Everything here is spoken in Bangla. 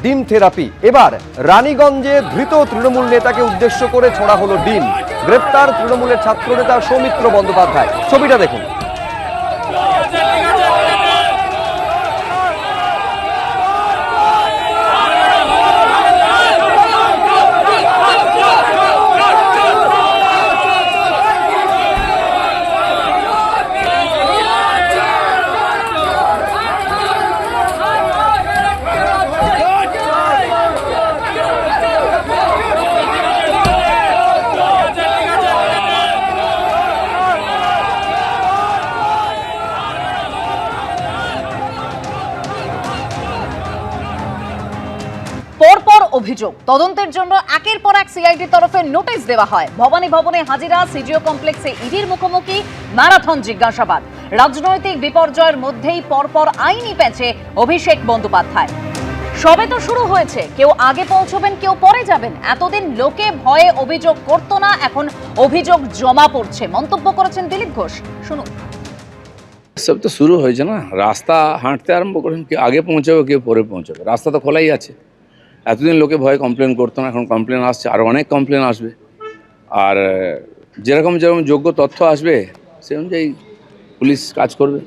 ডিম থেরাপি। এবার রানীগঞ্জে ধৃত তৃণমূল নেতাকে উদ্দেশ্য করে ছোড়া হলো ডিম। গ্রেপ্তার তৃণমূলের ছাত্রনেতা সৌমিত্র বন্দ্যোপাধ্যায়। ছবিটা দেখুন। পরপর অভিযোগ, তদন্তের জন্য একের পর এক সিআইডির তরফে নোটিশ দেওয়া হয়। ভবানী ভবনে হাজিরা, সিজিও কমপ্লেক্সে ইডির মুখোমুখি, ম্যারাথন জিজ্ঞাসাবাদ। রাজনৈতিক বিপর্যয়ের মধ্যেই পরপর আইনি প্যাচে অভিষেক বন্দ্যোপাধ্যায়। সবে তো শুরু হয়েছে, কেউ আগে পৌঁছবেন, কেউ পরে যাবেন। এতদিন লোকে ভয়ে অভিযোগ করতো না, এখন অভিযোগ জমা পড়ছে, মন্তব্য করেছেন দিলীপ ঘোষ। শুনুন। সব তো শুরু হয়েছে না, রাস্তা হাঁটতে আরম্ভ করেন, কেউ আগে পৌঁছাবে কেউ পরে পৌঁছাবে, রাস্তা তো খোলাই আছে। এতদিন লোকে ভয়ে কমপ্লেন করতো না, এখন কমপ্লেন আসছে, আরও অনেক কমপ্লেন আসবে। আর যেরকম যোগ্য তথ্য আসবে সে অনুযায়ী পুলিশ কাজ করবে।